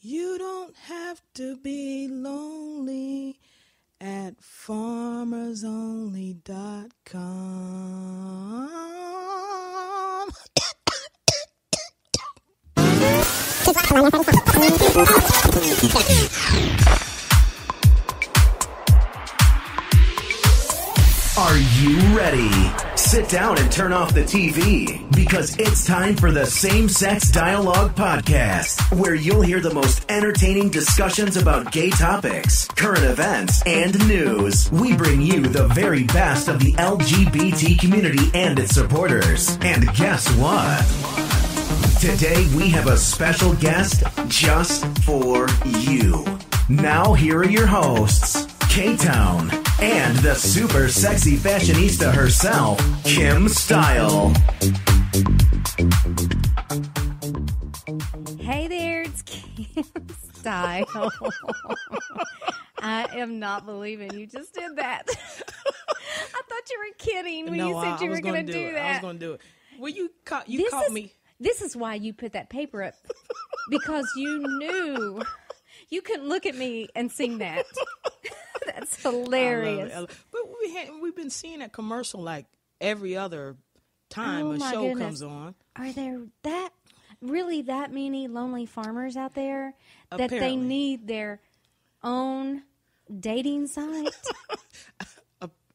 You don't have to be lonely at farmersonly.com. Are you ready? Sit down and turn off the TV because it's time for the Same Sex Dialogue Podcast, where you'll hear the most entertaining discussions about gay topics, current events, and news. We bring you the very best of the LGBT community and its supporters. And guess what? Today we have a special guest just for you. Now here are your hosts, K-Town, and the super sexy fashionista herself, Kim Style. Hey there, it's Kim Style. I am not believing you just did that. I thought you were kidding when you said you were going to do that. I was going to do it. Well, you caught me. This is why you put that paper up, because you knew you couldn't look at me and sing that. That's hilarious. But we've been seeing that commercial like every other time a show comes on. Are there that many lonely farmers out there that Apparently. they need their own dating site?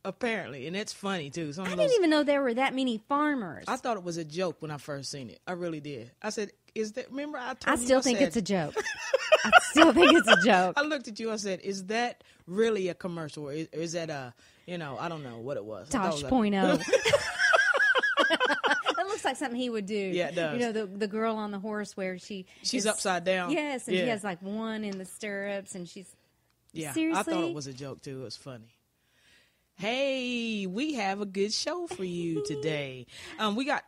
Apparently, and it's funny too. I didn't even know there were that many farmers. I thought it was a joke when I first seen it. I really did. I said, "Is that?" Remember, I told you. I still think it's a joke. I still think it's a joke. I looked at you. I said, "Is that really a commercial? Or is that a, I don't know what it was." Tosh.0. That looks like something he would do. Yeah, it does. The girl on the horse where she's upside down. Yes, and she has like one in the stirrups, and she's seriously. I thought it was a joke too. It was funny. Hey, we have a good show for you today. We got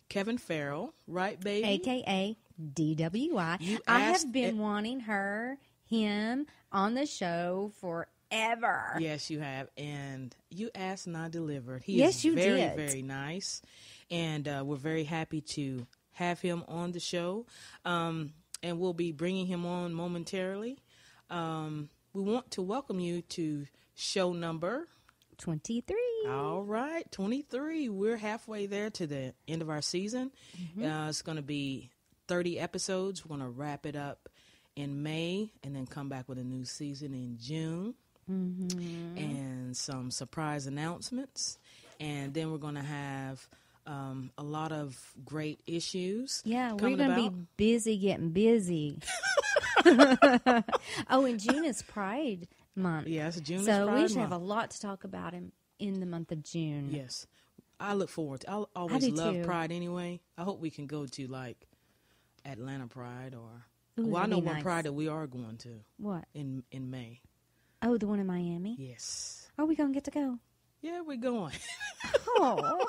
Kevin Farrell, right, baby? AKA Dee W. I have been wanting him on the show forever. Yes, you have. And you asked and I delivered. Yes, you very, did. very nice. And we're very happy to have him on the show. And we'll be bringing him on momentarily. We want to welcome you to show number 23. All right, 23. We're halfway there to the end of our season. Mm-hmm. It's going to be 30 episodes. We're going to wrap it up in May and then come back with a new season in June. Mm-hmm. And some surprise announcements. And then we're going to have a lot of great issues. Yeah, we're going to be busy getting busy. Oh, and June is Pride Month. Yes, June is Pride Pride Month. So we should have a lot to talk about in the month of June. Yes. I look forward to it. I always love Pride anyway. I hope we can go to like Atlanta Pride or... Ooh, I know one nice. Pride that we are going to. What? In May. Oh, the one in Miami? Yes. Are we going to get to go? Yeah, we're going. Oh.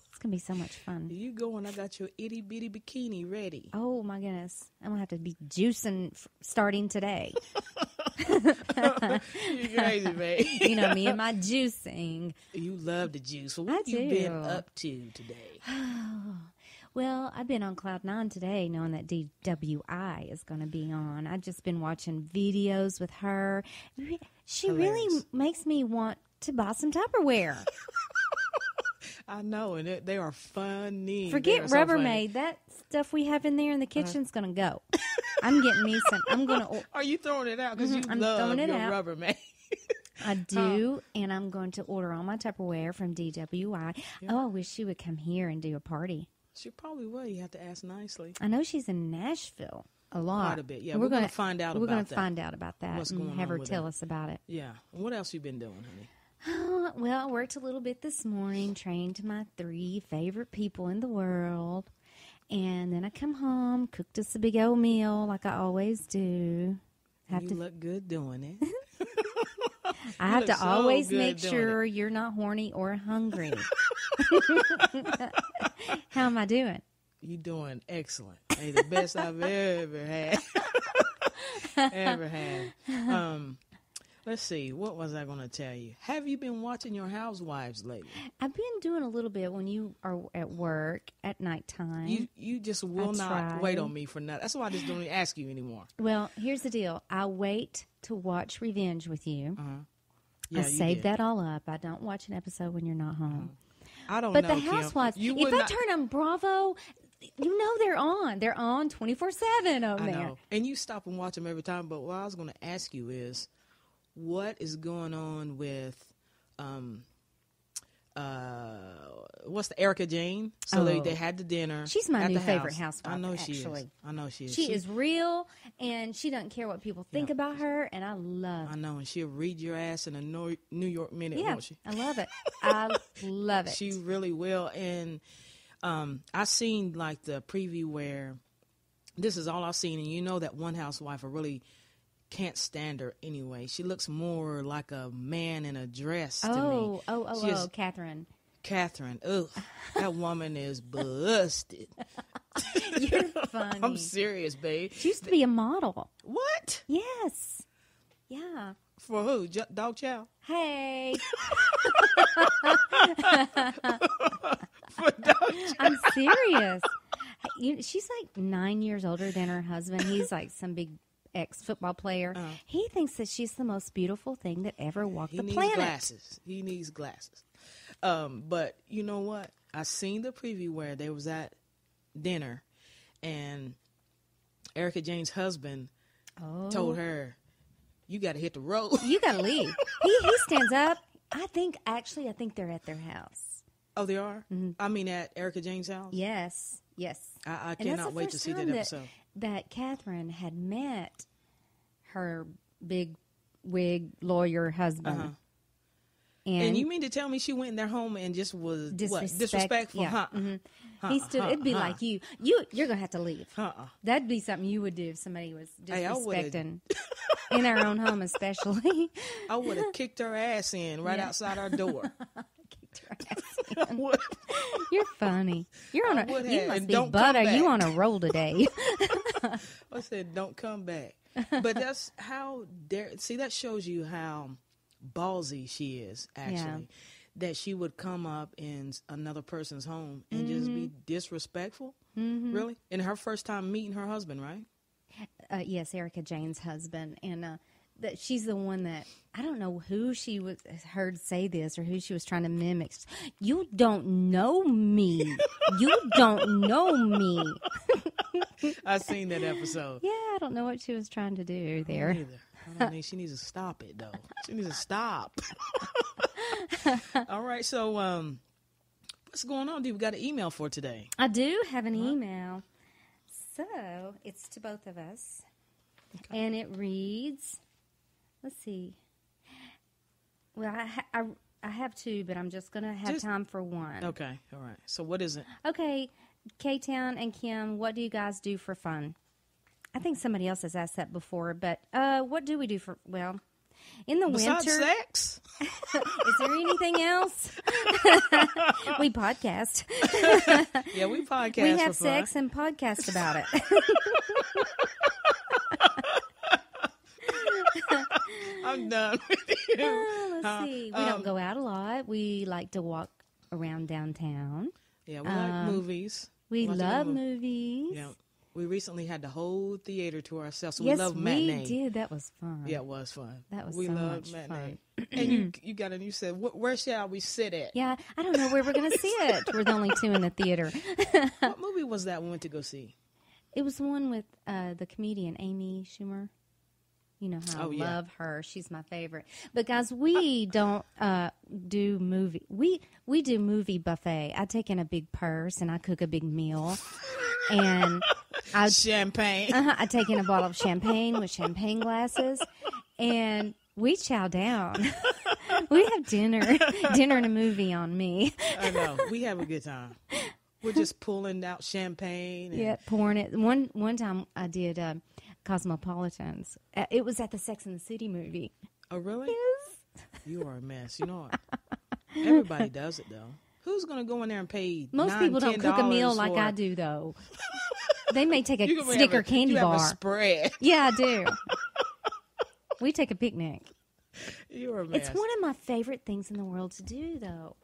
It's going to be so much fun. You going? I got your itty bitty bikini ready. Oh, my goodness. I'm going to have to be juicing starting today. You crazy, man. You know me and my juicing. You love the juice. So what have you been up to today? Well, I've been on Cloud 9 today knowing that DWI is going to be on. I've just been watching videos with her. She Hilarious. really makes me want to buy some Tupperware. I know, and they are funny. Forget Rubbermaid. That stuff we have in there in the kitchen's going to go. I'm getting me some. I'm going to. Are you throwing it out? Because I'm love throwing it your out. Rubbermaid. I do, and I'm going to order all my Tupperware from DWI. Yeah. Oh, I wish she would come here and do a party. She probably will. You have to ask nicely. I know she's in Nashville a lot. Quite a bit, yeah. We're going to find out about that. We're going to find out about that What's and going have on her with tell that. us about it. Yeah. What else you been doing, honey? Well, I worked a little bit this morning, trained my 3 favorite people in the world, and then I come home, cooked us a big old meal like I always do. You look good doing it. I have to always make sure you're not horny or hungry. How am I doing? You doing excellent. Hey, the best I've ever had. Let's see. What was I going to tell you? Have you been watching your Housewives lately? I've been doing a little bit when you are at work at nighttime. You just will not wait on me for nothing. That's why I just don't even ask you anymore. Well, here's the deal. I wait to watch Revenge with you. Yeah, I save that all up. I don't watch an episode when you're not home. I don't but know, the Housewives, Kim. if I turn on Bravo, you know they're on. They're on 24/7 over there. Know. And you stop and watch them every time. But what I was going to ask you is, what is going on with, what's the Erica Jane? So they had the dinner. She's my at new the favorite house. housewife. I know she actually. is. I know she is. She is real, and she doesn't care what people think about her, and I love it. I know, and she'll read your ass in a New York minute, won't she? I love it. I love it. She really will. And I seen like the preview where this is all I've seen, and you know that one housewife I really can't stand her anyway. She looks more like a man in a dress to me. Catherine. Catherine. Ugh, that woman is busted. You're funny. I'm serious, babe. She used to be a model. What? Yes. Yeah. For who? Dog Chow? Hey. For Dog Chow. I'm serious. She's like 9 years older than her husband. He's like some big ex-football player. He thinks that she's the most beautiful thing that ever walked the planet. He needs glasses. But you know what? I seen the preview where they was at dinner, and Erica Jane's husband told her, "You got to hit the road. You got to leave." He stands up. I think they're at their house. Oh, they are? Mm-hmm. I mean, at Erica Jane's house? Yes. I cannot wait to see that episode. That Catherine had met her big wig lawyer husband. And you mean to tell me she went in their home and just was disrespectful? Yeah. He stood. It'd be like you're gonna have to leave. That'd be something you would do if somebody was disrespecting in our own home, especially. I would have kicked her ass in outside our door. Kicked her ass in. You're funny. You're on you must be butter. You on a roll today. I said, don't come back. But that's how that shows you how ballsy she is, actually. That she would come up in another person's home and just be disrespectful. Really? And her first time meeting her husband, right? Yes, Erica Jane's husband. And that she's the one that, I don't know who she heard say this or who she was trying to mimic. You don't know me. You don't know me. I seen that episode. Yeah, I don't know what she was trying to do there. I don't think she needs to stop it, though. She needs to stop. All right, so what's going on, Dee? We got an email for today. I do have an email. So, it's to both of us. Okay. And it reads, let's see. Well, I have two, but I'm just going to have time for one. Okay, all right. So what is it? Okay, K-Town and Kim, what do you guys do for fun? I think somebody else has asked that before, but what do we do for, well, in the Besides winter. Sex? Is there anything else? We podcast. Yeah, we podcast. We have sex and podcast about it. I'm done with you. Let's see. We don't go out a lot. We like to walk around downtown. Yeah, we like movies. We love movies. Yeah. We recently had the whole theater to ourselves, so yes, we love matinee. we did. That was fun. Yeah, it was fun. That was we so loved much matinee. fun. And you said, where shall we sit at? Yeah, I don't know where we're going to sit. We're the only two in the theater. What movie was that we went to go see? It was the one with the comedian Amy Schumer. You know how I love her. She's my favorite. But guys, we don't do movie. We do movie buffet. I take in a big purse and I cook a big meal. And champagne. I take in a bottle of champagne with champagne glasses, and we chow down. We have dinner and a movie on me. I know. We have a good time. We're just pulling out champagne. And... yeah, pouring it. One time I did Cosmopolitans. It was at the Sex and the City movie. Oh, really? Yes. You are a mess. You know what? Everybody does it, though. Who's going to go in there and pay Most people don't cook a meal like I do, though. They may take a Snicker candy bar. Have a spread. Yeah, I do. We take a picnic. You're a mess. It's one of my favorite things in the world to do, though.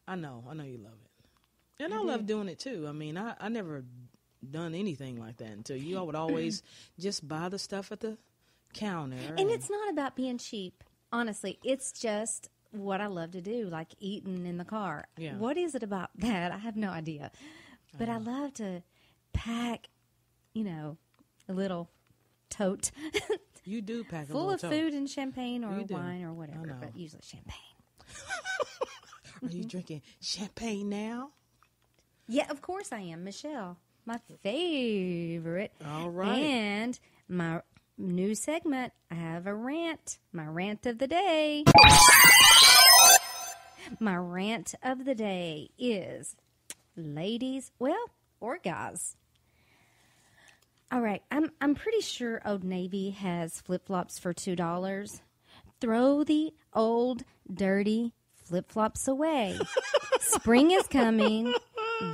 I know you love it. And I love doing it, too. I mean, I never done anything like that until you would always just buy the stuff at the counter. And it's not about being cheap. Honestly, it's just what I love to do, like eating in the car. Yeah. What is it about that? I have no idea. But I love to pack, a little tote. You do pack a full little of tote. food and champagne or You do. wine or whatever, but usually champagne. Are you drinking champagne now? Yeah, of course I am. Michelle, my favorite. All right. And my new segment, I have a rant. My rant of the day. My rant of the day is, ladies, or guys. All right, I'm pretty sure Old Navy has flip-flops for $2. Throw the old, dirty flip-flops away. Spring is coming.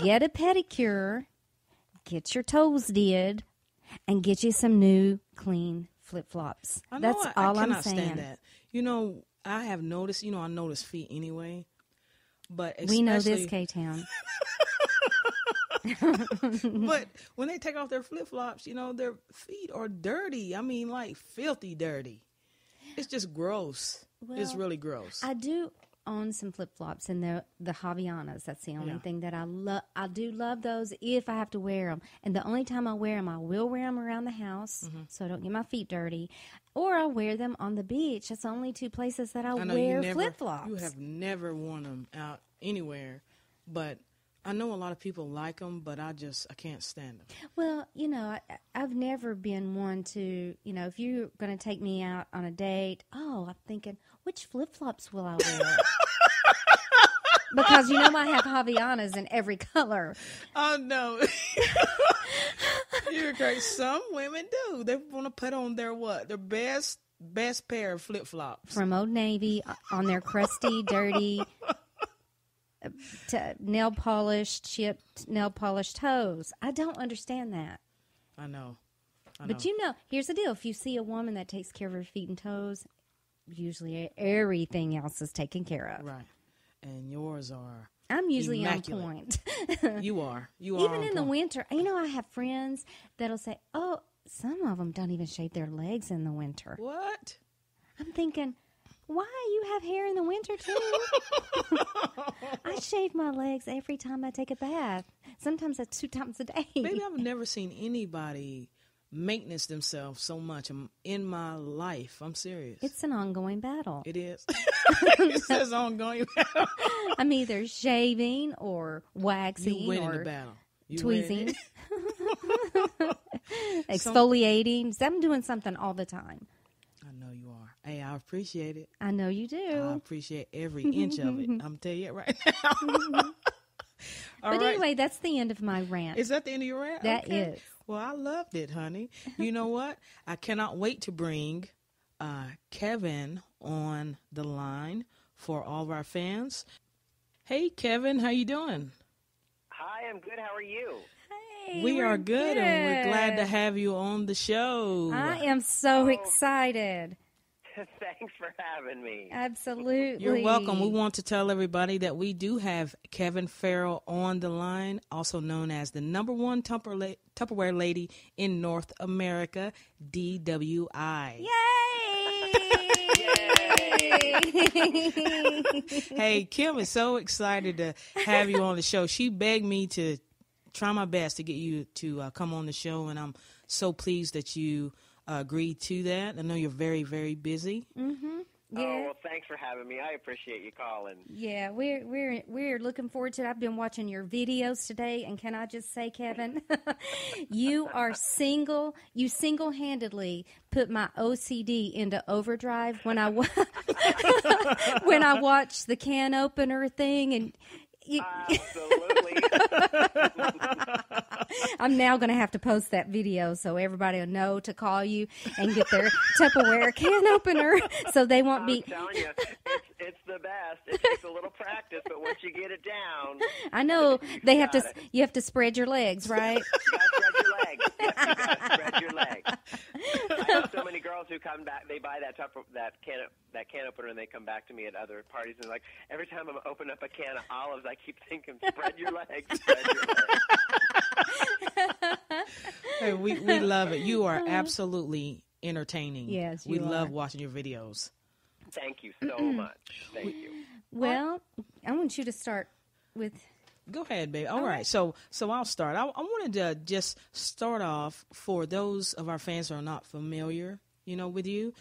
Get a pedicure. Get your toes did. And get you some new, clean flip-flops. That's all I'm saying. Stand that. I have noticed, I notice feet anyway. But we know this, K-Town. But when they take off their flip-flops, their feet are dirty. I mean, like filthy dirty. It's just gross. It's really gross. I do own some flip-flops and the Havaianas. That's the only thing that I love. I do love those if I have to wear them. And the only time I wear them, I will wear them around the house so I don't get my feet dirty. Or I wear them on the beach. That's the only two places that I wear flip-flops. You have never worn them out anywhere. But I know a lot of people like them, but I can't stand them. Well, I've never been one to, if you're going to take me out on a date, I'm thinking, which flip-flops will I wear? Because, I have Havaianas in every color. Oh, no. You're great. Some women do. They want to put on their best pair of flip-flops. From Old Navy on their crusty, dirty, chipped nail polished toes. I don't understand that. I know. But here's the deal. If you see a woman that takes care of her feet and toes, usually everything else is taken care of. Right. And yours are I'm usually immaculate. on point. You are. Even in the winter. I have friends that'll say, some of them don't even shave their legs in the winter. What? I'm thinking, why you have hair in the winter too? I shave my legs every time I take a bath. Sometimes that's 2 times a day. Maybe I've never seen anybody maintenance themselves so much in my life. I'm serious. It's an ongoing battle. It is. It says ongoing battle. I'm either shaving or waxing You win or in the battle. You tweezing. Exfoliating. I'm doing something all the time. I know you are. Hey, I appreciate it. I know you do. I appreciate every inch of it. I'm telling you it right now. But anyway, that's the end of my rant. Is that the end of your rant? That is. Well, I loved it, honey. You know what? I cannot wait to bring Kevin on the line for all of our fans. Hey, Kevin, how you doing? Hi, I'm good. How are you? Hey, We we're are good, and we're glad to have you on the show. I am so excited. Thanks for having me. Absolutely. You're welcome. We want to tell everybody that we do have Kevin Farrell on the line, also known as the #1 Tupperware lady in North America, Dee W. Yay! Hey, Kim is so excited to have you on the show. She begged me to try my best to get you to come on the show, and I'm so pleased that you agreed to that. I know you're very, very busy. Mm-hmm. Yeah. Oh, well, thanks for having me. I appreciate you calling. Yeah, we're looking forward to it. I've been watching your videos today, and can I just say, Kevin, you are you single-handedly put my OCD into overdrive when I when I watch the can opener thing, and Absolutely. I'm now going to have to post that video so everybody will know to call you and get their Tupperware can opener so they won't be. I'm telling you, it's the best. It takes a little practice, but once you get it down, I know they have to. You have to spread your legs, right? you gotta spread your legs. You gotta spread your legs. I have so many girls who come back, they buy that can opener, and they come back to me at other parties, and like every time I'm opening up a can of olives, I keep thinking, spread your legs, spread your legs. Hey, we love it. You are absolutely entertaining. Yes, we you love are. watching your videos. Thank you so much. Thank you. Well, I want you to start with. Go ahead, baby. All right. So I'll start. I wanted to just start off for those of our fans who are not familiar, with you,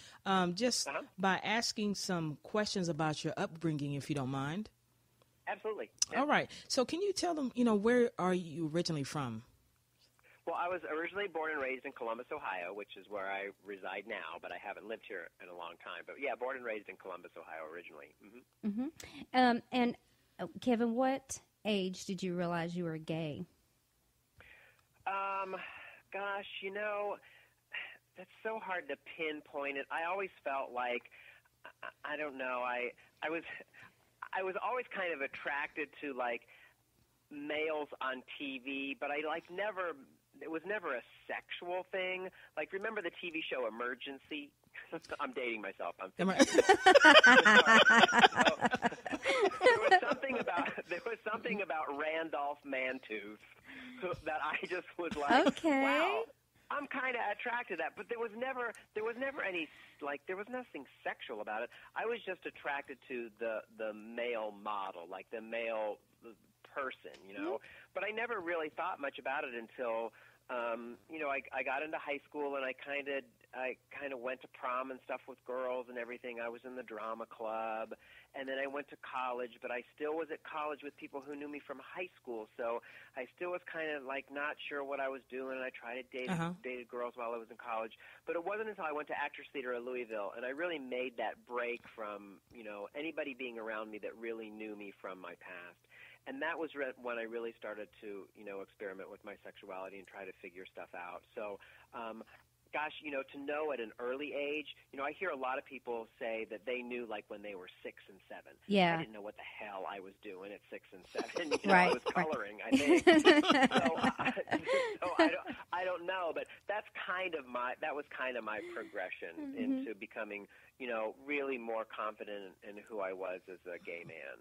just by asking some questions about your upbringing, if you don't mind. Absolutely. Yeah. All right. So can you tell them, where are you originally from? Well, I was originally born and raised in Columbus, Ohio, which is where I reside now, but I haven't lived here in a long time. But yeah, born and raised in Columbus, Ohio originally. And Kevin, what age did you realize you were gay? Gosh, that's so hard to pinpoint it. I always felt like, I don't know, I was always kind of attracted to like males on TV, but I it was never a sexual thing. Like, remember the TV show Emergency? I'm dating myself. There was something about Randolph Mantooth that I just was like, okay. Wow, I'm kind of attracted to that. But there was never any, like, there was nothing sexual about it. I was just attracted to the male model, like the male person, But I never really thought much about it until, I got into high school, and I kind of went to prom and stuff with girls and everything. I was in the drama club, and then I went to college, but I still was at college with people who knew me from high school, so I still was kind of like not sure what I was doing, and I tried to dated girls while I was in college. But it wasn't until I went to Actors Theater in Louisville, and I really made that break from, anybody being around me that really knew me from my past. And that was when I really started to, experiment with my sexuality and try to figure stuff out. So, gosh, to know at an early age, I hear a lot of people say that they knew like when they were 6 and 7. Yeah. I didn't know what the hell I was doing at 6 and 7. Right. I was coloring, I think. so I don't know, but that was kind of my progression into becoming, really more confident in who I was as a gay man.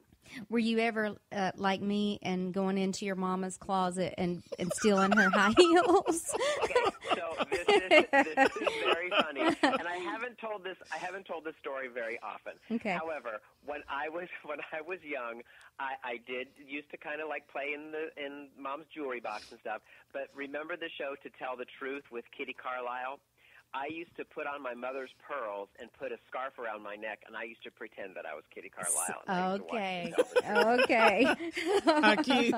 Were you ever like me and going into your mama's closet and stealing her high heels? Okay, so this is very funny, and I haven't told this story very often. Okay. However, when I was young, I did used to kind of like play in mom's jewelry box and stuff. But remember the show To Tell the Truth with Kitty Carlisle? I used to put on my mother's pearls and put a scarf around my neck, and I used to pretend that I was Kitty Carlisle. Okay. Okay. How cute.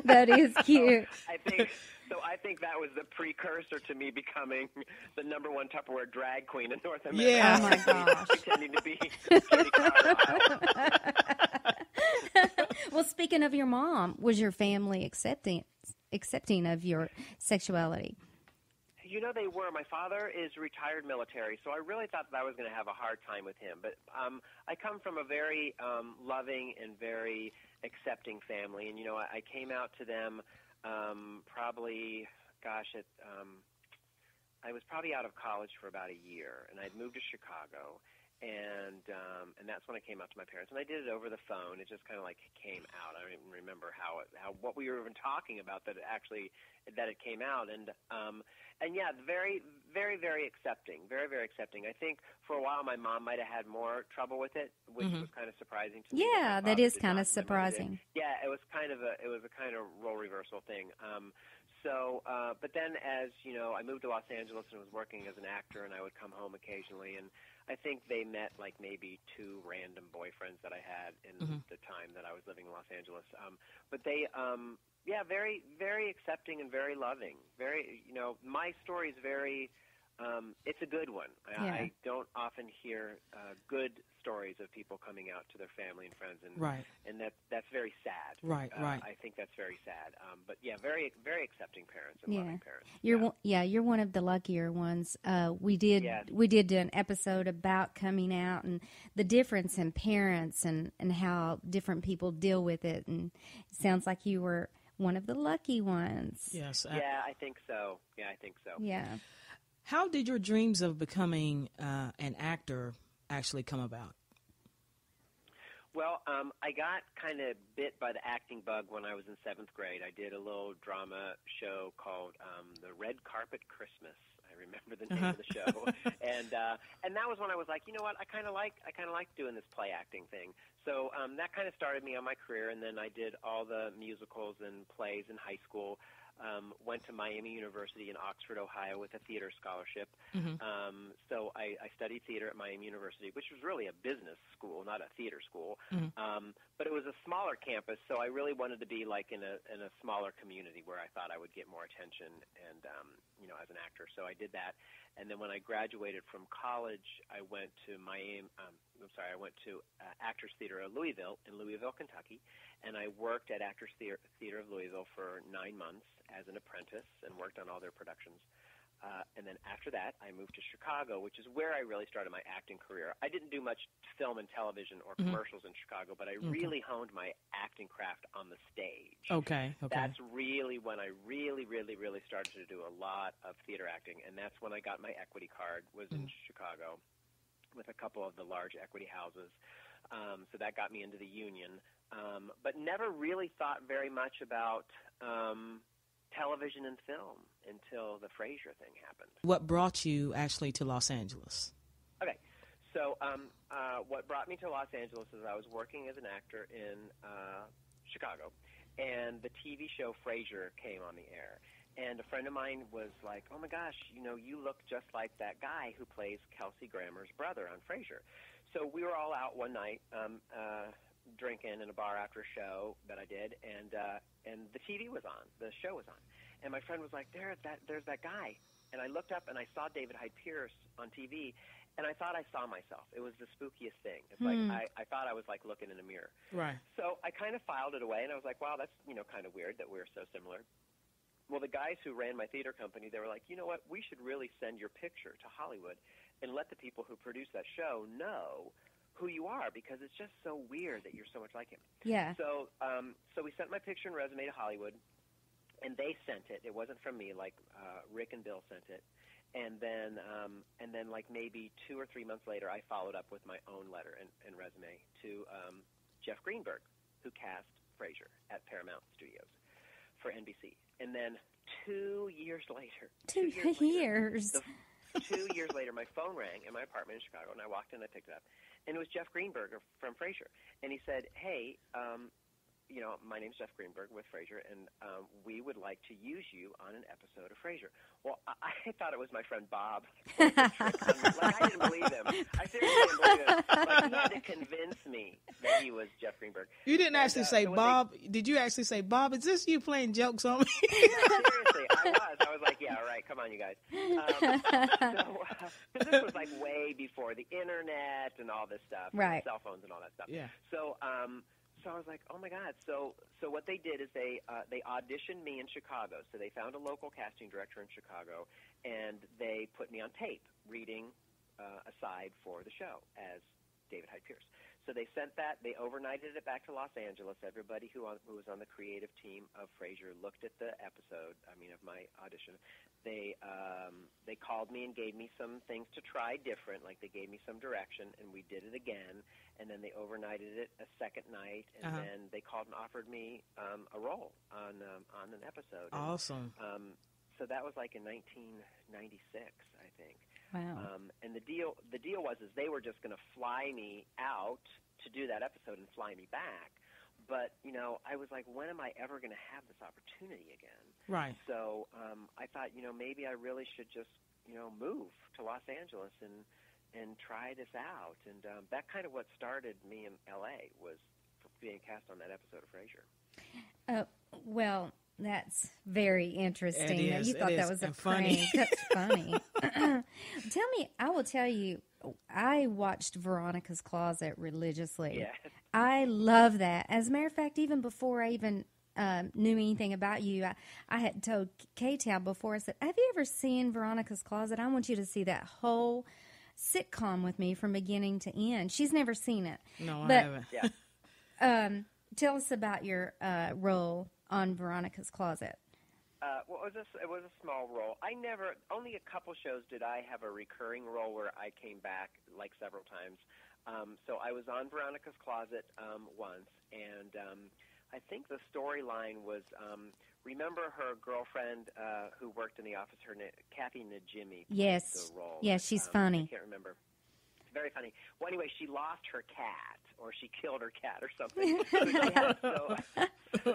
That is cute. I think that was the precursor to me becoming the #1 Tupperware Drag Queen in North America. Yeah. Oh, my gosh. Pretending to be Kitty Carlisle. Well, speaking of your mom, was your family accepting of your sexuality? They were. My father is retired military, so I really thought that I was going to have a hard time with him. But I come from a very loving and very accepting family, and, I came out to them probably, I was probably out of college for about a year, and I'd moved to Chicago, and that's when I came out to my parents, and I did it over the phone. It just kind of like came out. I don't even remember what we were even talking about that it came out, and yeah, very, very, very accepting, very, very accepting. I think for a while my mom might have had more trouble with it, which was kind of surprising to me. Yeah, that is kind of surprising. Yeah, it was a kind of role reversal thing. But then as, I moved to Los Angeles and was working as an actor, and I would come home occasionally, and I think they met like maybe 2 random boyfriends that I had in the time that I was living in Los Angeles. But they, very, very accepting and very loving. Very, my story is very, it's a good one. I don't often hear good stories of people coming out to their family and friends, and right. And that's very sad. Right. I think that's very sad. But yeah, very, very accepting parents and loving parents. You're one of the luckier ones. We did do an episode about coming out and the difference in parents and how different people deal with it, and it sounds like you were one of the lucky ones. Yes. I think so. Yeah, I think so. Yeah. How did your dreams of becoming an actor actually come about? Well, I got kind of bit by the acting bug when I was in 7th grade. I did a little drama show called The Red Carpet Christmas. I remember the name of the show, and that was when I was like, you know what, I kind of like doing this play acting thing. So that kind of started me on my career, and then I did all the musicals and plays in high school. Went to Miami University in Oxford, Ohio, with a theater scholarship. So I studied theater at Miami University, which was really a business school, not a theater school. But it was a smaller campus, so I really wanted to be like in a smaller community where I thought I would get more attention and as an actor. So I did that. And then when I graduated from college, I went to Actors Theater of Louisville in Louisville, Kentucky, and I worked at Actors Theater of Louisville for 9 months as an apprentice and worked on all their productions. And then after that, I moved to Chicago, which is where I really started my acting career. I didn't do much film and television or commercials in Chicago, but I really honed my acting craft on the stage. Okay. That's really when I really started to do a lot of theater acting, and that's when I got my equity card, was in Chicago with a couple of the large equity houses. So that got me into the union, but never really thought very much about television and film until the Frasier thing happened. What brought you actually to Los Angeles? Okay, so what brought me to Los Angeles is I was working as an actor in Chicago, and the TV show Frasier came on the air. And a friend of mine was like, oh my gosh, you look just like that guy who plays Kelsey Grammer's brother on Frasier. So we were all out one night drinking in a bar after a show that I did, and the TV was on, the show was on. And my friend was like, there's that guy. And I looked up and I saw David Hyde Pierce on TV, and I thought I saw myself. It was the spookiest thing. It's like I thought I was like looking in a mirror. Right. So I kind of filed it away, and I was like, wow, that's kind of weird that we're so similar. Well, the guys who ran my theater company, they were like, you know what, we should really send your picture to Hollywood and let the people who produce that show know who you are, because it's just so weird that you're so much like him. Yeah. So we sent my picture and resume to Hollywood, and they sent it. It wasn't from me, like Rick and Bill sent it. And then like maybe 2 or 3 months later, I followed up with my own letter and resume to Jeff Greenberg, who cast Frasier at Paramount Studios for NBC. And then 2 years later, 2 years later, my phone rang in my apartment in Chicago, and I walked in and I picked it up. And it was Jeff Greenberg from Frasier. And he said, hey, my name's Jeff Greenberg with Frasier, and we would like to use you on an episode of Frasier. Well, I thought it was my friend Bob. Like, I didn't believe him. I seriously didn't believe him. Like, he had to convince me that he was Jeff Greenberg. You didn't actually say, Bob. Did you actually say, Bob, is this you playing jokes on me? Seriously, I was like, yeah, all right, come on, you guys. So this was like way before the internet and all this stuff, right? Cell phones and all that stuff. Yeah. So I was like, oh my God. So what they did is they auditioned me in Chicago. So they found a local casting director in Chicago, and they put me on tape reading a side for the show as David Hyde Pierce. So they sent that. They overnighted it back to Los Angeles. Everybody who was on the creative team of Frasier looked at the episode, of my audition. They called me and gave me some things to try different, like they gave me some direction, and we did it again. And then they overnighted it a second night, and then they called and offered me a role on an episode. Awesome. So that was like in 1996, I think. Wow. And the deal was they were just going to fly me out to do that episode and fly me back. But, I was like, when am I ever going to have this opportunity again? Right. So I thought, maybe I really should just, move to Los Angeles and try this out. And that kind of what started me in L.A. was being cast on that episode of Frasier. Well, that's very interesting. It is, you thought that was a prank. That's funny. I will tell you, I watched Veronica's Closet religiously. Yeah. I love that. As a matter of fact, even before I even knew anything about you, I had told K-Tab before, I said, have you ever seen Veronica's Closet? I want you to see that whole sitcom with me from beginning to end. She's never seen it. No, I haven't. Yeah. Tell us about your role on Veronica's Closet. It was a small role. Only a couple shows did I have a recurring role where I came back like several times. So I was on Veronica's Closet once, and I think the storyline was, remember her girlfriend who worked in the office, her name, Kathy Najimy. Yes. The role. Yes, she's funny. I can't remember. Very funny. Well, anyway, she lost her cat, or she killed her cat or something. So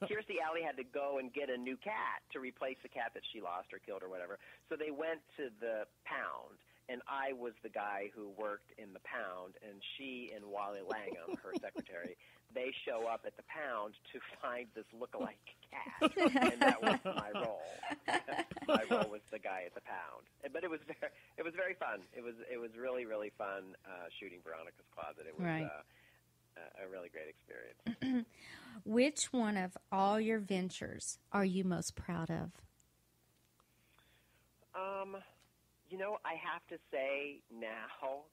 Kirstie Alley had to go and get a new cat to replace the cat that she lost or killed or whatever. So they went to the pound, and I was the guy who worked in the pound, and she and Wally Langham, her secretary, they show up at the pound to find this lookalike cat, and that was my role. My role was the guy at the pound, but it was very fun. It was really, really fun shooting Veronica's Closet. It was right. A really great experience. Which one of all your ventures are you most proud of? I have to say now.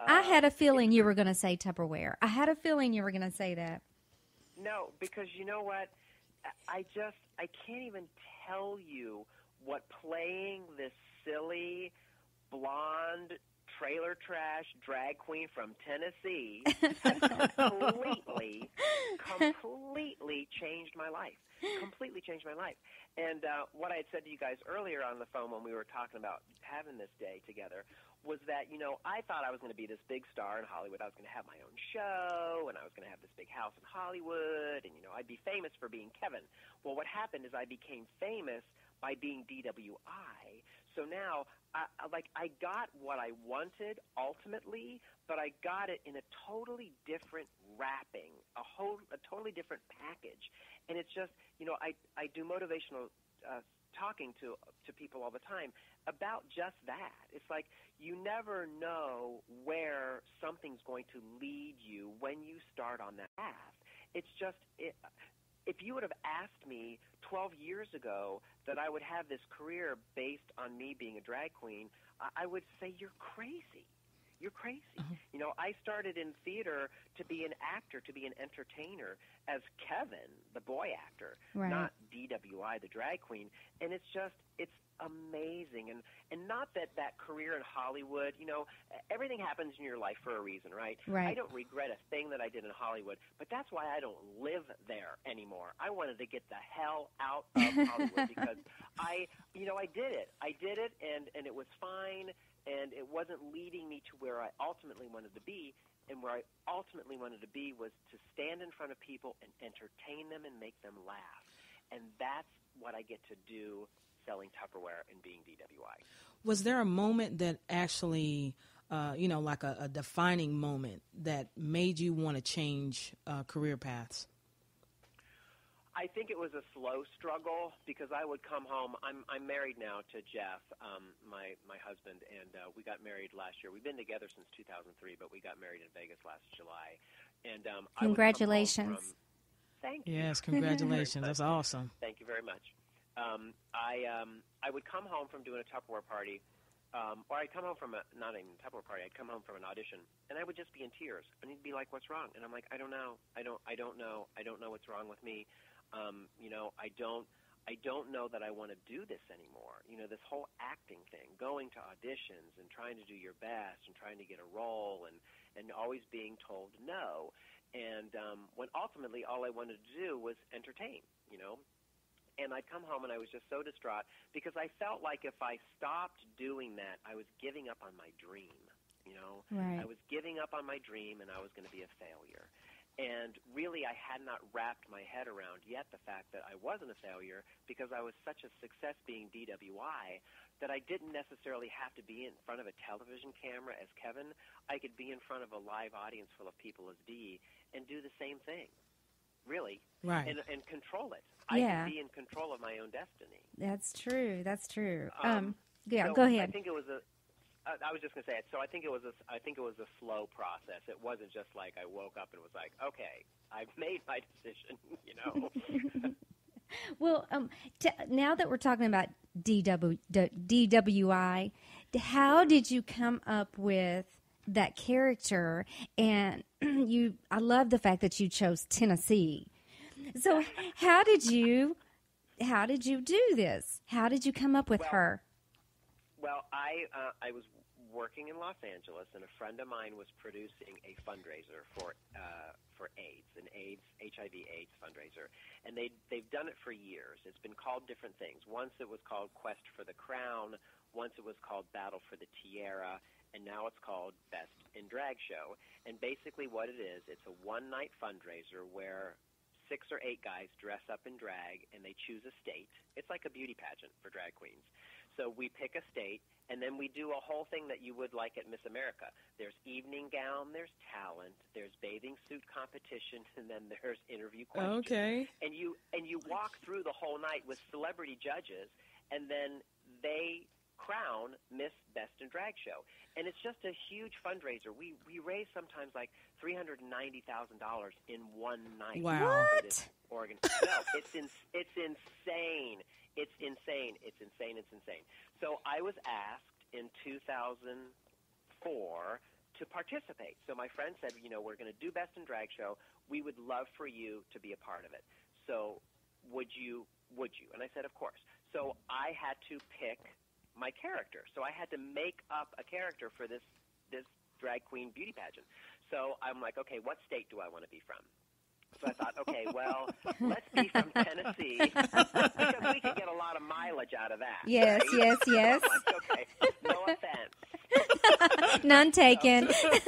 I had a feeling you were going to say Tupperware. I had a feeling you were going to say that. No, because you know what? I can't even tell you what playing this silly, blonde, trailer trash drag queen from Tennessee completely changed my life. Completely changed my life. And what I had said to you guys earlier on the phone when we were talking about having this day together was that, I thought I was going to be this big star in Hollywood. I was going to have my own show, and I was going to have this big house in Hollywood, and, I'd be famous for being Kevin. Well, what happened is I became famous by being DWI. So now, I got what I wanted ultimately, but I got it in a totally different wrapping, a totally different package. And it's just, I do motivational talking to people all the time about just that. It's like you never know where something's going to lead you when you start on that path. It's just if you would have asked me 12 years ago that I would have this career based on me being a drag queen, I would say you're crazy. You're crazy. Uh-huh. I started in theater to be an actor, to be an entertainer as Kevin, the boy actor, right. Not DWI, the drag queen. And it's amazing. And not that career in Hollywood, everything happens in your life for a reason, right? Right. I don't regret a thing that I did in Hollywood, but that's why I don't live there anymore. I wanted to get the hell out of Hollywood because I did it. I did it, and it was fine. And it wasn't leading me to where I ultimately wanted to be. And where I ultimately wanted to be was to stand in front of people and entertain them and make them laugh. And that's what I get to do selling Tupperware and being DWI. Was there a moment that actually, like a defining moment that made you want to change career paths? I think it was a slow struggle because I would come home. I'm married now to Jeff, my husband, and we got married last year. We've been together since 2003, but we got married in Vegas last July. And congratulations! Thank you. Yes, congratulations. That's awesome. Thank you very much. I would come home from doing a Tupperware party, or I'd come home from not even a Tupperware party. I'd come home from an audition, and I would just be in tears. And he'd be like, "What's wrong?" And I'm like, "I don't know. I don't know. I don't know what's wrong with me. I don't know that I want to do this anymore. This whole acting thing, going to auditions and trying to do your best and trying to get a role and always being told no. And when ultimately all I wanted to do was entertain, And I'd come home and I was just so distraught because I felt like if I stopped doing that, I was giving up on my dream, Right. I was giving up on my dream and I was going to be a failure. And really, I had not wrapped my head around yet the fact that I wasn't a failure because I was such a success being DWI that I didn't necessarily have to be in front of a television camera as Kevin. I could be in front of a live audience full of people as Dee and do the same thing, really, right? And control it. I can be in control of my own destiny. That's true. That's true. So go ahead. I think it was I was just going to say it. So I think it was a slow process. It wasn't just like I woke up and was like, okay, I've made my decision, Well, now that we're talking about DWI, how did you come up with that character? And I love the fact that you chose Tennessee. So how did you how did you do this? How did you come up with her? Well, I was working in Los Angeles, and a friend of mine was producing a fundraiser for AIDS, an HIV/AIDS fundraiser, and they've done it for years. It's been called different things. Once it was called Quest for the Crown, once it was called Battle for the Tiara, and now it's called Best in Drag Show. And basically what it is, it's a one-night fundraiser where 6 or 8 guys dress up in drag, and they choose a state. It's like a beauty pageant for drag queens. So we pick a state, and then we do a whole thing that you would like at Miss America. There's evening gown, there's talent, there's bathing suit competition, and then there's interview questions. Okay. And you walk through the whole night with celebrity judges, and then they crown Miss Best in Drag Show. And it's just a huge fundraiser. We raise sometimes like $390,000 in one night. Wow. What? No, it's insane. It's insane. It's insane. It's insane. So I was asked in 2004 to participate. So my friend said, we're going to do Best in Drag Show. We would love for you to be a part of it. So would you? And I said, of course. So I had to pick my character. So I had to make up a character for this drag queen beauty pageant. So I'm like, okay, what state do I want to be from? So I thought, okay, well, let's be from Tennessee because we could get a lot of mileage out of that. Yes, right? yes. I'm like, okay, no offense. None taken. No offense.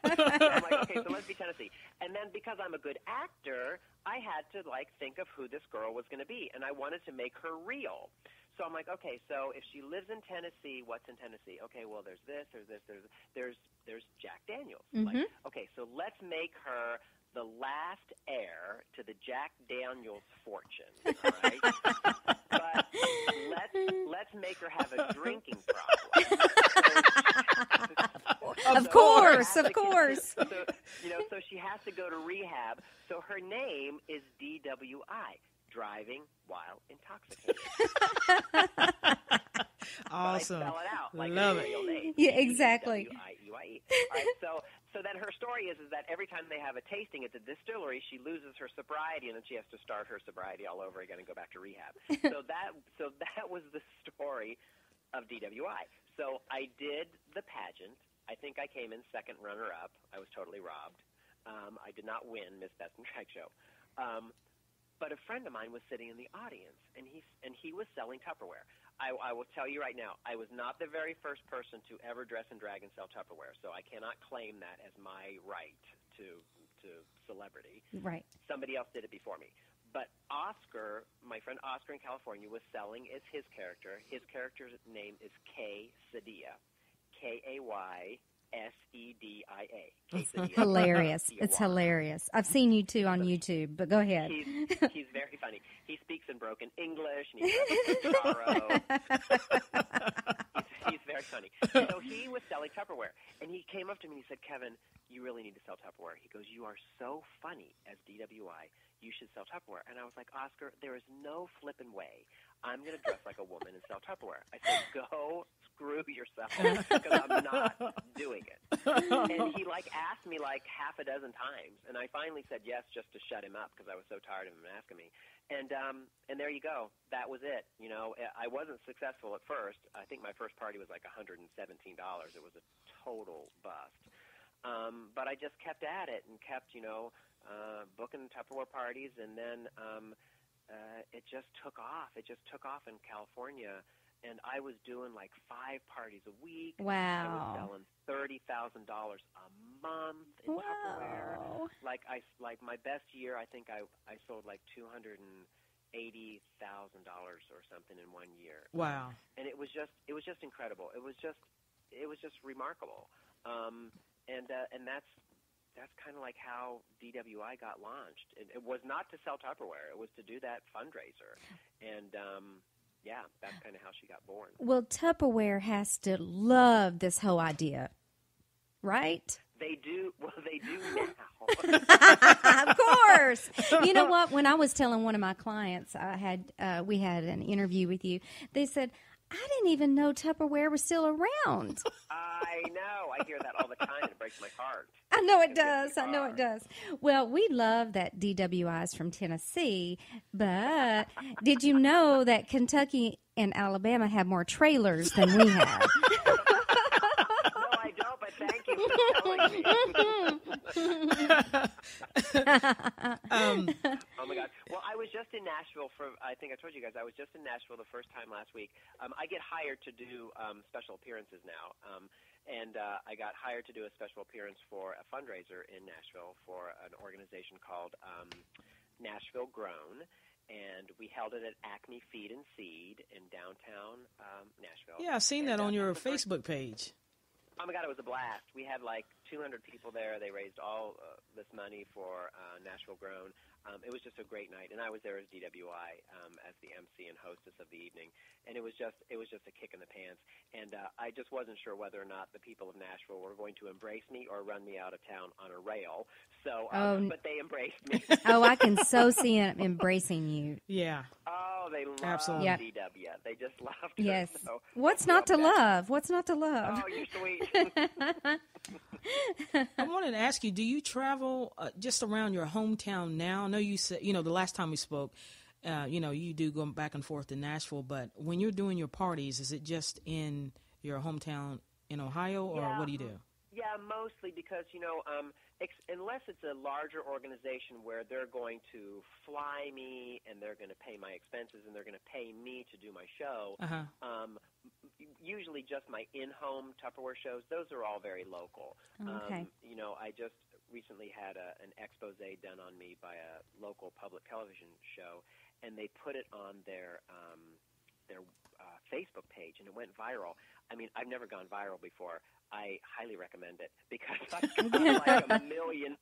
So I'm like, okay, so let's be Tennessee. And then because I'm a good actor, I had to think of who this girl was going to be, and I wanted to make her real. So I'm like, okay, so if she lives in Tennessee, what's in Tennessee? Okay, well, there's this, there's Jack Daniels. Mm-hmm. Okay, so let's make her the last heir to the Jack Daniels fortune, all right? But let's make her have a drinking problem. Of course. So she has to go to rehab. So her name is DWI, driving while intoxicated. Awesome. But I spell it out like Love a it. real name. Yeah, exactly. DWIE. All right, so then her story is that every time they have a tasting at the distillery, she loses her sobriety, and then she has to start her sobriety all over again and go back to rehab. So that was the story of DWI. So I did the pageant. I think I came in second runner-up. I was totally robbed. I did not win Miss Best in Drag Show. But a friend of mine was sitting in the audience, and he was selling Tupperware. I will tell you right now, I was not the very first person to ever dress in drag and sell Tupperware, so I cannot claim that as my right to celebrity. Right. Somebody else did it before me. But Oscar, my friend Oscar in California, was selling as his character. His character's name is Quesadilla, Kaysedia. Hilarious. It's hilarious. I've seen you two on YouTube, but go ahead. He's very funny. He speaks in broken English, and he has sorrow. He's very funny. So he was selling Tupperware, and he came up to me and he said, Kevin, you really need to sell Tupperware. He goes, you are so funny as DWI. You should sell Tupperware. And I was like, Oscar, there is no flippin' way I'm going to dress like a woman and sell Tupperware. I said, go screw yourself because I'm not doing it. And he asked me half a dozen times, and I finally said yes just to shut him up because I was so tired of him asking me. And there you go. That was it. I wasn't successful at first. I think my first party was like $117. It was a total bust. But I just kept at it and kept, booking Tupperware parties, and then it just took off. It just took off in California, and I was doing 5 parties a week. Wow. I was selling $30,000 a month in Tupperware. My best year, I think I sold $280,000 or something in 1 year. Wow. And it was just incredible. It was just remarkable. And that's kind of how DWI got launched. It was not to sell Tupperware. It was to do that fundraiser. And, that's kind of how she got born. Well, Tupperware has to love this whole idea, right? They do. Well, they do now. Of course. You know what? When I was telling one of my clients, we had an interview with you, they said, I didn't even know Tupperware was still around. I know. I hear that all the time, and it breaks my heart. I know it does. I know it does. Well, we love that DWI is from Tennessee, but did you know that Kentucky and Alabama have more trailers than we have? No, I don't, but thank you for telling me. Oh, my God. Well, I was just in Nashville I think I told you guys, I was just in Nashville the first time last week. I get hired to do special appearances now. And I got hired to do a special appearance for a fundraiser in Nashville for an organization called Nashville Grown. And we held it at Acme Feed and Seed in downtown Nashville. Yeah, I've seen that on your Facebook page. Oh, my God, it was a blast. We had like 200 people there. They raised all this money for Nashville Grown. It was just a great night, and I was there as DWI as the MC and hostess of the evening, and it was just a kick in the pants. And I just wasn't sure whether or not the people of Nashville were going to embrace me or run me out of town on a rail. So, but they embraced me. Oh, I can so see them embracing you. Yeah. Oh, they love Absolutely. DW. They just loved her. Yes. So What's not to love? What's not to love? Oh, you're sweet. I wanted to ask you, do you travel just around your hometown now? I know you said, the last time we spoke, you do go back and forth to Nashville, but when you're doing your parties, is it just in your hometown in Ohio, or what do you do? Yeah, mostly because, unless it's a larger organization where they're going to fly me and they're going to pay my expenses and they're going to pay me to do my show, usually just my in-home Tupperware shows, those are all very local. Okay. I just recently had an expose done on me by a local public television show, and they put it on their Facebook page, and it went viral. I mean, I've never gone viral before. I highly recommend it because I've got like a million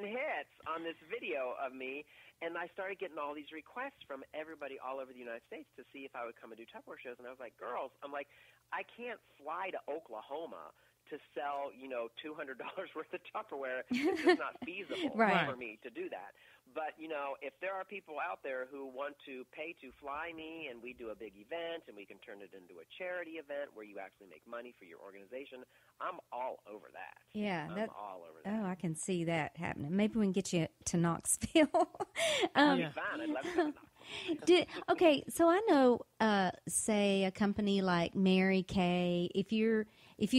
hits on this video of me, and I started getting all these requests from everybody all over the United States to see if I would come and do Tupperware shows. And I was like, girls, I can't fly to Oklahoma to sell, $200 worth of Tupperware. It's just not feasible for me to do that. But, if there are people out there who want to pay to fly me and we do a big event and we can turn it into a charity event where you actually make money for your organization, I'm all over that. Yeah. I'm all over that. Oh, I can see that happening. Maybe we can get you to Knoxville. Fine. I'd love to come to Knoxville. Okay, so I know, say, a company like Mary Kay, if you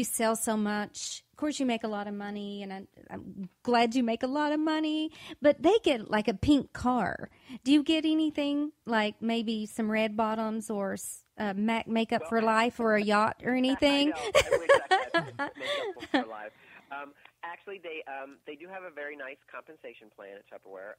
sell so much, of course you make a lot of money, and I'm glad you make a lot of money, but they get like a pink car. Do you get anything like maybe some red bottoms or MAC Makeup for Life or a yacht or anything? I know. I wish I had Makeup for Life. Actually, they do have a very nice compensation plan at Tupperware.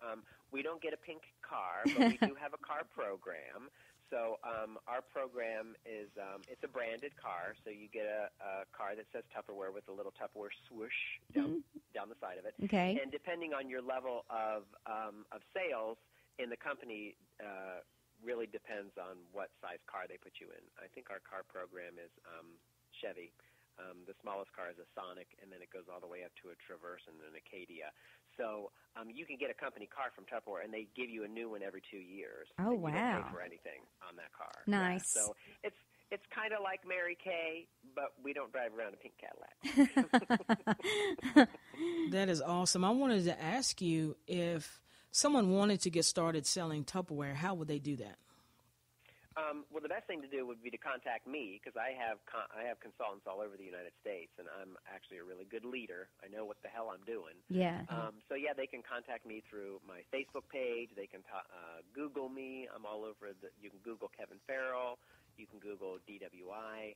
We don't get a pink car, but we do have a car program. So our program is it's a branded car. So you get a car that says Tupperware with a little Tupperware swoosh down the side of it. Okay. And depending on your level of sales in the company, really depends on what size car they put you in. I think our car program is Chevy. The smallest car is a Sonic, and then it goes all the way up to a Traverse and an Acadia. So you can get a company car from Tupperware, and they give you a new one every 2 years. Oh, wow. You don't pay for anything on that car. Nice. Yeah, so it's kind of like Mary Kay, but we don't drive around a pink Cadillac. That is awesome. I wanted to ask you, if someone wanted to get started selling Tupperware, how would they do that? Well, the best thing to do would be to contact me, because I have consultants all over the United States, and I'm actually a really good leader. I know what the hell I'm doing. Yeah. So, yeah, they can contact me through my Facebook page. They can Google me. I'm all over. You can Google Kevin Farrell. You can Google DWI.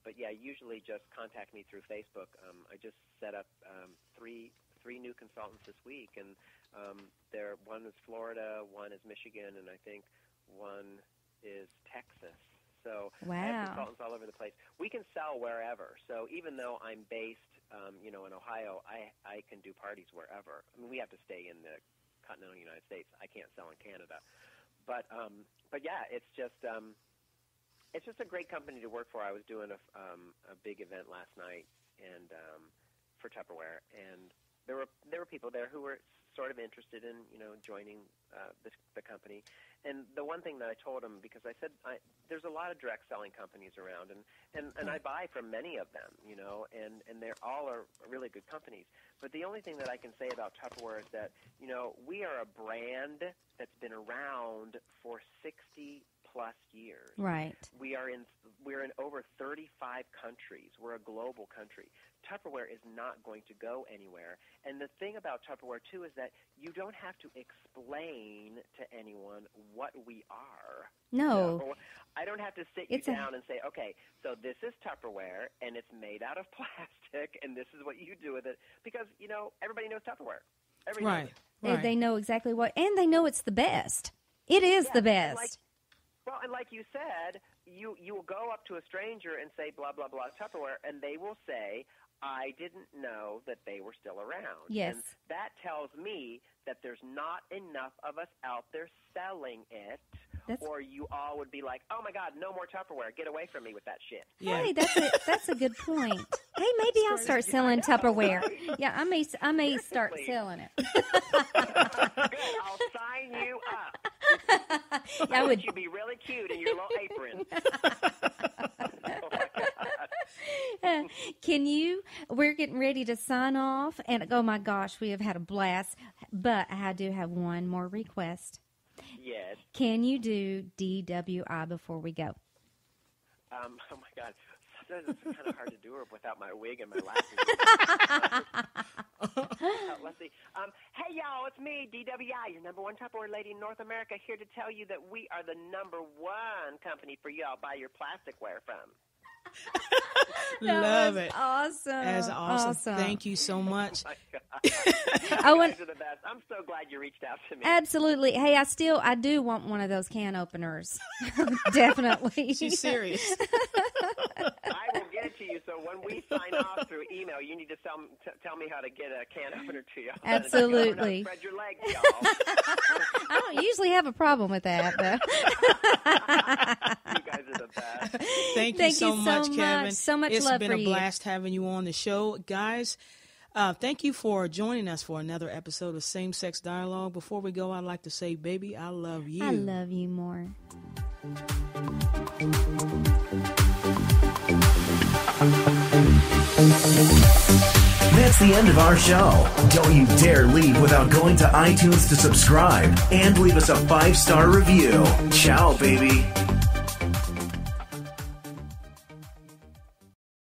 But, yeah, usually just contact me through Facebook. I just set up three new consultants this week, and one is Florida, one is Michigan, and I think one is Texas. So I have consultants all over the place. We can sell wherever. So even though I'm based, in Ohio, I can do parties wherever. I mean, we have to stay in the continental United States. I can't sell in Canada. But yeah, it's just a great company to work for. I was doing a big event last night and for Tupperware, and there were people there who were sort of interested in, joining the company. And the one thing that I told him, because I said there's a lot of direct selling companies around, and I buy from many of them, and they're all are really good companies. But the only thing that I can say about Tupperware is that, we are a brand that's been around for 60-plus years. Right. We're in over 35 countries. We're a global country. Tupperware is not going to go anywhere. And the thing about Tupperware, too, is that you don't have to explain to anyone what we are. No. I don't have to sit you down and say, okay, so this is Tupperware, and it's made out of plastic, and this is what you do with it. Because, everybody knows Tupperware. Everybody knows it. Right. They know exactly what, and they know it's the best. It is the best. And like you said, you will go up to a stranger and say, blah, blah, blah, Tupperware, and they will say, I didn't know that they were still around. Yes. And that tells me that there's not enough of us out there selling it, or you all would be like, oh, my God, no more Tupperware. Get away from me with that shit. Yeah. Hey, that's a good point. Hey, maybe I'll start selling Tupperware. Right? Yeah, I may start selling it. Good. I'll sign you up. I would. You'd be really cute in your little apron. We're getting ready to sign off, and oh my gosh, we have had a blast, but I do have one more request. Yes. Can you do DWI before we go? Oh my God. Sometimes it's kind of hard to do her without my wig and my lashes. Let's see. Hey, y'all, it's me, DWI, your number one Tupperware lady in North America, here to tell you that we are the number one company for y'all buy your plasticware from. Love it. Awesome. That's awesome. Thank you so much. Oh my God. You guys are the best. I'm so glad you reached out to me. Absolutely. Hey, I do want one of those can openers. Definitely. She's serious. I will get it to you. So when we sign off through email, you need to tell me how to get a can opener to you. Absolutely. Spread your legs, y'all. I don't usually have a problem with that, but you guys are the best. Thank you so much, Kevin. So much it's love for you. It's been a blast having you on the show. Guys, thank you for joining us for another episode of Same Sex Dialogue. Before we go, I'd like to say, baby, I love you. I love you more. That's the end of our show. Don't you dare leave without going to iTunes to subscribe and leave us a 5-star review. Ciao, baby.